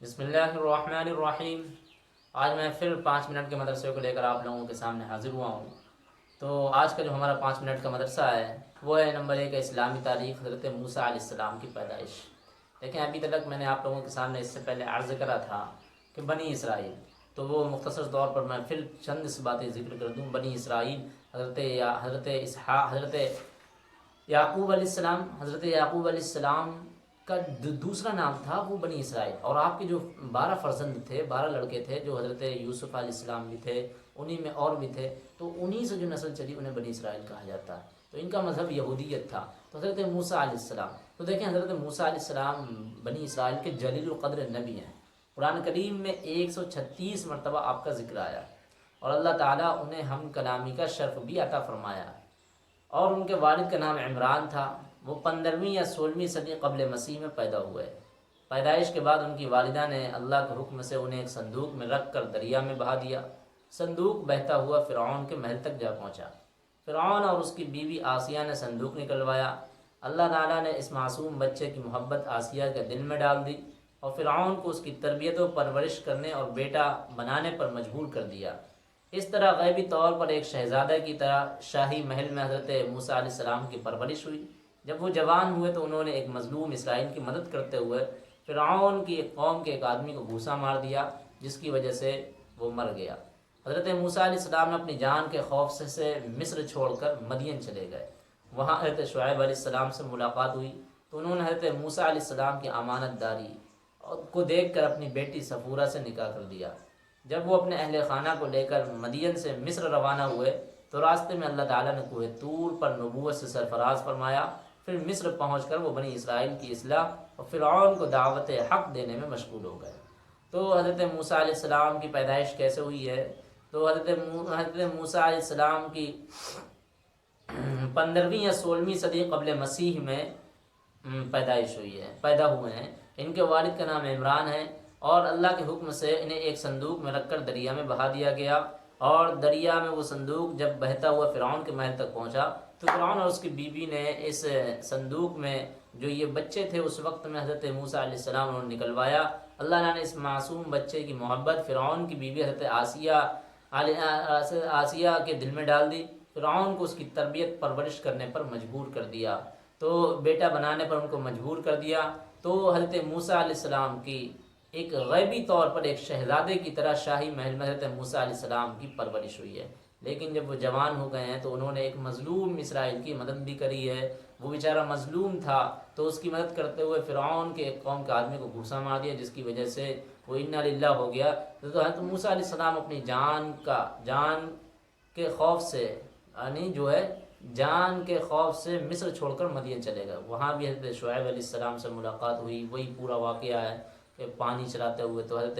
بسم اللہ الرحمن الرحیم۔ آج میں پھر 5 منٹ کے مدرسے کو لے کر آپ لوگوں کے سامنے حاضر ہوا ہوں۔ تو آج کا جو ہمارا 5 منٹ کا مدرسہ ہے وہ ہے نمبر 1 اسلامی تاریخ حضرت موسیٰ علیہ السلام کی پیدائش۔ دیکھیں ابھی تک میں نے آپ لوگوں کے سامنے اس سے پہلے عرض کرا تھا کہ بنی اسرائیل، تو وہ مختصر طور پر میں پھر چند سی باتیں ذکر کر دوں۔ بنی اسرائیل حضرت اسحاق، حضرت یعقوب علیہ السلام، حضرت یعقوب علیہ السلام کا دوسرا نام تھا وہ بنی اسرائیل، اور آپ کے جو 12 فرزند تھے، 12 لڑکے تھے، جو حضرت یوسف علیہ السلام بھی تھے، انہی میں اور بھی تھے، تو انہی سے جو نسل چلی انہیں بنی اسرائیل کہا جاتا ہے۔ تو ان کا مذہب یہودیت تھا۔ تو حضرت موسیٰ علیہ السلام، تو دیکھیں حضرت موسیٰ علیہ السلام بنی اسرائیل کے جلیل القدر نبی ہیں۔ قرآن کریم میں 136 مرتبہ آپ کا ذکر آیا، اور اللہ تعالیٰ انہیں ہم کلامی کا شرف بھی عطا فرمایا۔ اور ان کے والد کا نام عمران تھا۔ وہ 15ویں یا 16ویں صدی قبل مسیح میں پیدا ہوئے۔ پیدائش کے بعد ان کی والدہ نے اللہ کے حکم سے انہیں ایک صندوق میں رکھ کر دریا میں بہا دیا۔ صندوق بہتا ہوا فرعون کے محل تک جا پہنچا۔ فرعون اور اس کی بیوی آسیہ نے صندوق نکلوایا۔ اللہ تعالیٰ نے اس معصوم بچے کی محبت آسیہ کے دل میں ڈال دی، اور فرعون کو اس کی تربیت و پرورش کرنے اور بیٹا بنانے پر مجبور کر دیا۔ اس طرح غیبی طور پر ایک شہزادہ کی طرح شاہی محل میں حضرت موسیٰ علیہ السلام کی پرورش ہوئی۔ جب وہ جوان ہوئے تو انہوں نے ایک مظلوم اسرائیل کی مدد کرتے ہوئے فرعون کی ایک قوم کے ایک آدمی کو گھوسا مار دیا، جس کی وجہ سے وہ مر گیا۔ حضرت موسیٰ علیہ السلام نے اپنی جان کے خوف سے مصر چھوڑ کر مدین چلے گئے۔ وہاں حضرت شعیب علیہ السلام سے ملاقات ہوئی تو انہوں نے حضرت موسیٰ علیہ السلام کی امانت داری کو دیکھ کر اپنی بیٹی صفورہ سے نکاح کر دیا۔ جب وہ اپنے اہل خانہ کو لے کر مدین سے مصر روانہ ہوئے تو راستے میں اللہ تعالیٰ نے کوہ طور پر نبوت سے سرفراز فرمایا۔ پھر مصر پہنچ کر وہ بنی اسرائیل کی اصلاح اور فرعون کو دعوت حق دینے میں مشغول ہو گئے۔ تو حضرت موسیٰ علیہ السلام کی پیدائش کیسے ہوئی ہے؟ تو حضرت موسیٰ علیہ السلام کی 15ویں یا 16ویں صدی قبل مسیح میں پیدائش ہوئی ہے، پیدا ہوئے ہیں۔ ان کے والد کا نام عمران ہے، اور اللہ کے حکم سے انہیں ایک صندوق میں رکھ کر دریا میں بہا دیا گیا۔ اور دریا میں وہ صندوق جب بہتا ہوا فرعون کے محل تک پہنچا تو فرعون اور اس کی بیوی نے اس صندوق میں جو یہ بچے تھے اس وقت میں حضرت موسیٰ علیہ السلام انہوں نے نکلوایا۔ اللہ تعالیٰ نے اس معصوم بچے کی محبت فرعون کی بیوی حضرت آسیہ کے دل میں ڈال دی۔ فرعون کو اس کی تربیت پرورش کرنے پر مجبور کر دیا، تو بیٹا بنانے پر ان کو مجبور کر دیا۔ تو حضرت موسیٰ علیہ السلام کی ایک غیبی طور پر ایک شہزادے کی طرح شاہی محل میں حضرت موسیٰ علیہ السلام کی پرورش ہوئی ہے۔ لیکن جب وہ جوان ہو گئے ہیں تو انہوں نے ایک مظلوم اسرائیل کی مدد بھی کری ہے۔ وہ بیچارہ مظلوم تھا تو اس کی مدد کرتے ہوئے فرعون کے ایک قوم کے آدمی کو گھوسا مار دیا، جس کی وجہ سے وہ انا للہ ہو گیا۔ تو حضرت موسیٰ علیہ السلام اپنی جان کے خوف سے جان کے خوف سے مصر چھوڑ کر مدین چلے گئے۔ وہاں بھی حضرت شعیب علیہ السلام سے ملاقات ہوئی۔ وہی پورا واقعہ ہے کہ پانی چلاتے ہوئے تو حضرت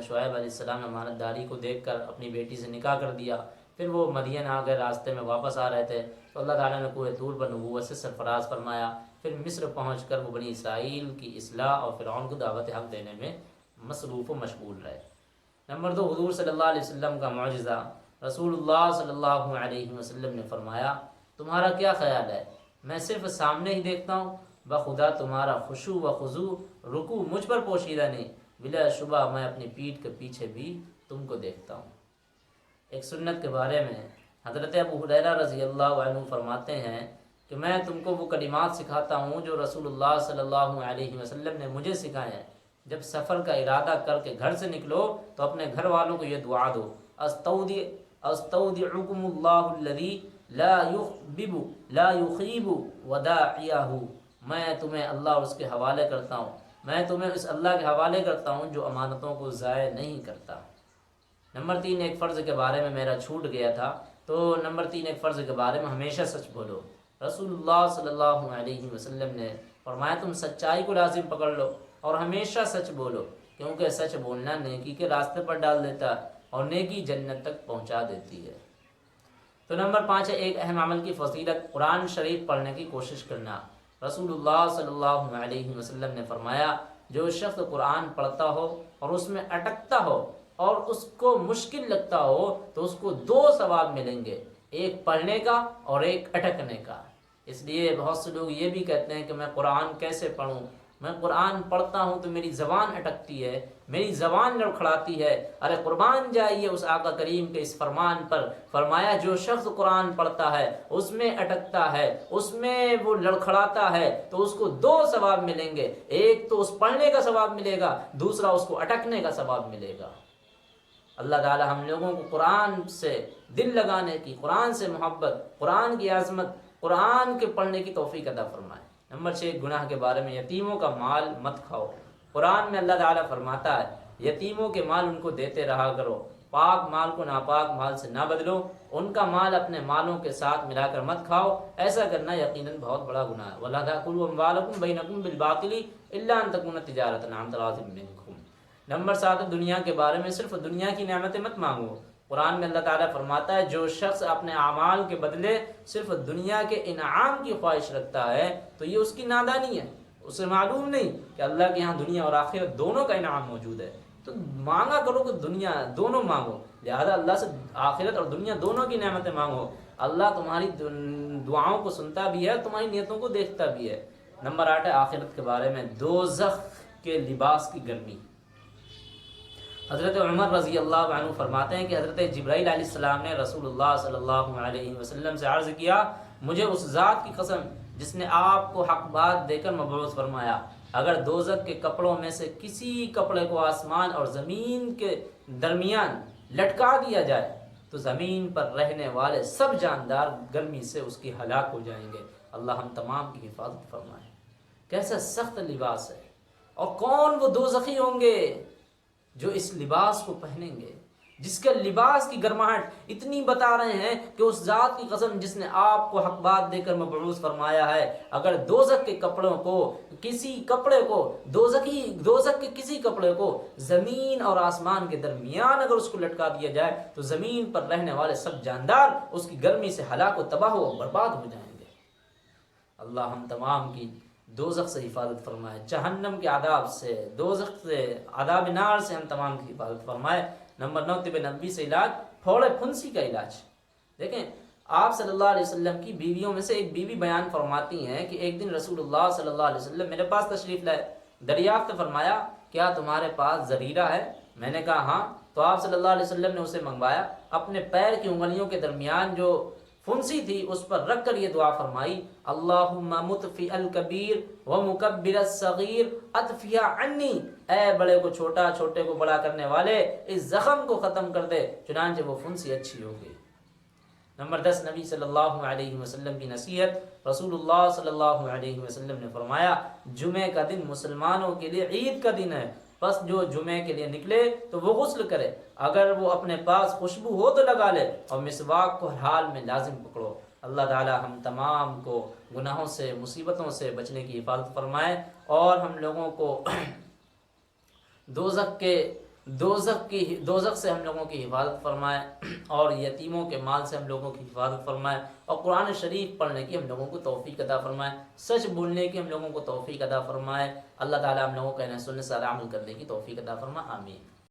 شعیب علیہ السلام نے امانت داری کو دیکھ کر اپنی بیٹی سے نکاح کر دیا۔ پھر وہ مدین آ گئے، راستے میں واپس آ رہے تھے تو اللہ تعالیٰ نے کوہ طور پر نبوت سے سرفراز فرمایا۔ پھر مصر پہنچ کر وہ بنی اسرائیل کی اصلاح اور فرعون کو دعوت حق دینے میں مصروف و مشغول رہے۔ نمبر 2، حضور صلی اللہ علیہ وسلم کا معجزہ۔ رسول اللہ صلی اللہ علیہ وسلم نے فرمایا، تمہارا کیا خیال ہے؟ میں صرف سامنے ہی دیکھتا ہوں، بخدا تمہارا خشوع و خضوع رکوع مجھ پر پوشیدہ نہیں، بلا شبہ میں اپنی پیٹھ کے پیچھے بھی تم کو دیکھتا ہوں۔ ایک سنت کے بارے میں حضرت ابو ہریرہ رضی اللہ عنہ فرماتے ہیں کہ میں تم کو وہ کلمات سکھاتا ہوں جو رسول اللہ صلی اللہ علیہ وسلم نے مجھے سکھائے ہیں۔ جب سفر کا ارادہ کر کے گھر سے نکلو تو اپنے گھر والوں کو یہ دعا دو، استودعکم اللہ الذی لا یخیب وداعیہ، میں تمہیں اللہ اور اس کے حوالے کرتا ہوں، میں تمہیں اس اللہ کے حوالے کرتا ہوں جو امانتوں کو ضائع نہیں کرتا۔ نمبر 3، ایک فرض کے بارے میں میرا چھوٹ گیا تھا، تو نمبر 3، ایک فرض کے بارے میں ہمیشہ سچ بولو۔ رسول اللہ صلی اللہ علیہ وسلم نے فرمایا تم سچائی کو لازم پکڑ لو اور ہمیشہ سچ بولو، کیونکہ سچ بولنا نیکی کے راستے پر ڈال دیتا ہے اور نیکی جنت تک پہنچا دیتی ہے۔ تو نمبر 5 ہے ایک اہم عمل کی فضیلت، قرآن شریف پڑھنے کی کوشش کرنا۔ رسول اللہ صلی اللہ علیہ وسلم نے فرمایا جو شخص قرآن پڑھتا ہو اور اس میں اٹکتا ہو اور اس کو مشکل لگتا ہو تو اس کو 2 ثواب ملیں گے، ایک پڑھنے کا اور ایک اٹکنے کا۔ اس لیے بہت سے لوگ یہ بھی کہتے ہیں کہ میں قرآن کیسے پڑھوں، میں قرآن پڑھتا ہوں تو میری زبان اٹکتی ہے، میری زبان لڑکھڑاتی ہے۔ ارے قربان جائیے اس آقا کریم کے اس فرمان پر، فرمایا جو شخص قرآن پڑھتا ہے اس میں اٹکتا ہے، اس میں وہ لڑکھڑاتا ہے تو اس کو دو ثواب ملیں گے، ایک تو اس پڑھنے کا ثواب ملے گا، دوسرا اس کو اٹکنے کا ثواب ملے گا۔ اللہ تعالی ہم لوگوں کو قرآن سے دل لگانے کی، قرآن سے محبت، قرآن کی عظمت، قرآن کے پڑھنے کی توفیق عطا فرمائے۔ نمبر 6 گناہ کے بارے میں، یتیموں کا مال مت کھاؤ۔ قرآن میں اللہ تعالیٰ فرماتا ہے یتیموں کے مال ان کو دیتے رہا کرو، پاک مال کو ناپاک مال سے نہ بدلو، ان کا مال اپنے مالوں کے ساتھ ملا کر مت کھاؤ، ایسا کرنا یقیناً بہت بڑا گناہ ہے۔ وَلَا تَأْكُلُوا أَمْوَالَكُمْ بَيْنَكُمْ بِالْبَاطِلِ إِلَّا أَن تَكُونَ تِجَارَةً عَن تَرَاضٍ مِّنكُمْ۔ نمبر 7 دنیا کے بارے میں، صرف دنیا کی نعمتیں مت مانگو۔ قرآن میں اللہ تعالیٰ فرماتا ہے جو شخص اپنے اعمال کے بدلے صرف دنیا کے انعام کی خواہش رکھتا ہے تو یہ اس کی نادانی ہے، اسے معلوم نہیں کہ اللہ کے یہاں دنیا اور آخرت دونوں کا انعام موجود ہے۔ تو مانگا کرو کہ دنیا دونوں مانگو، لہذا اللہ سے آخرت اور دنیا دونوں کی نعمتیں مانگو۔ اللہ تمہاری دعاؤں کو سنتا بھی ہے، تمہاری نیتوں کو دیکھتا بھی ہے۔ نمبر 8 ہے آخرت کے بارے میں، دوزخ کے لباس کی گرمی۔ حضرت عمر رضی اللہ عنہ فرماتے ہیں کہ حضرت جبرائیل علیہ السلام نے رسول اللہ صلی اللہ علیہ وسلم سے عرض کیا، مجھے اس ذات کی قسم جس نے آپ کو حق بات دے کر مبعوث فرمایا، اگر دوزخ کے کپڑوں میں سے کسی کپڑے کو آسمان اور زمین کے درمیان لٹکا دیا جائے تو زمین پر رہنے والے سب جاندار گرمی سے اس کی ہلاک ہو جائیں گے۔ اللہ ہم تمام کی حفاظت فرمائے۔ کیسا سخت لباس ہے، اور کون وہ دوزخی ہوں گے جو اس لباس کو پہنیں گے، جس کے لباس کی گرماہٹ اتنی بتا رہے ہیں کہ اس ذات کی قسم جس نے آپ کو حق بات دے کر مبعوث فرمایا ہے، اگر دوزخ کے کپڑوں کو، کسی کپڑے کو، دوزخ کے کسی کپڑے کو زمین اور آسمان کے درمیان اگر اس کو لٹکا دیا جائے تو زمین پر رہنے والے سب جاندار اس کی گرمی سے ہلاک و تباہ و برباد ہو جائیں گے۔ اللہ ہم تمام کی دوزخ سے حفاظت فرمائے، جہنم کے عذاب سے، دوزخ سے، عذاب نار سے ہم تمام کی حفاظت فرمائے۔ نمبر 9 طب نبوی سے علاج، پھوڑے پھنسی کا علاج۔ دیکھیں آپ صلی اللہ علیہ وسلم کی بیویوں میں سے ایک بیوی بیان فرماتی ہیں کہ ایک دن رسول اللہ صلی اللہ علیہ وسلم میرے پاس تشریف لائے، دریافت فرمایا کیا تمہارے پاس زریرہ ہے؟ میں نے کہا ہاں، تو آپ صلی اللہ علیہ وسلم نے اسے منگوایا، اپنے پیر کی انگلیوں کے درمیان جو پھنسی تھی اس پر رکھ کر یہ دعا فرمائی، اللہم مطفئ الکبیر ومکبر الصغیر اطفئ عنی، اے بڑے کو چھوٹا، چھوٹے کو بڑا کرنے والے اس زخم کو ختم کر دے، چنانچہ وہ پھنسی اچھی ہو گئی۔ نمبر 10 نبی صلی اللہ علیہ وسلم کی نصیحت، رسول اللہ صلی اللہ علیہ وسلم نے فرمایا جمعہ کا دن مسلمانوں کے لیے عید کا دن ہے، بس جو جمعے کے لیے نکلے تو وہ غسل کرے، اگر وہ اپنے پاس خوشبو ہو تو لگا لے، اور مسواک کو ہر حال میں لازم پکڑو۔ اللہ تعالی ہم تمام کو گناہوں سے، مصیبتوں سے بچنے کی حفاظت فرمائے، اور ہم لوگوں کو دوزخ سے ہم لوگوں کی حفاظت فرمائے، اور یتیموں کے مال سے ہم لوگوں کی حفاظت فرمائے، اور قرآن شریف پڑھنے کی ہم لوگوں کو توفیق عطا فرمائے، سچ بولنے کی ہم لوگوں کو توفیق عطا فرمائے۔ اللہ تعالی ہم لوگوں کو انہیں سننے سے عمل کرنے کی توفیق عطا فرمائے، آمین۔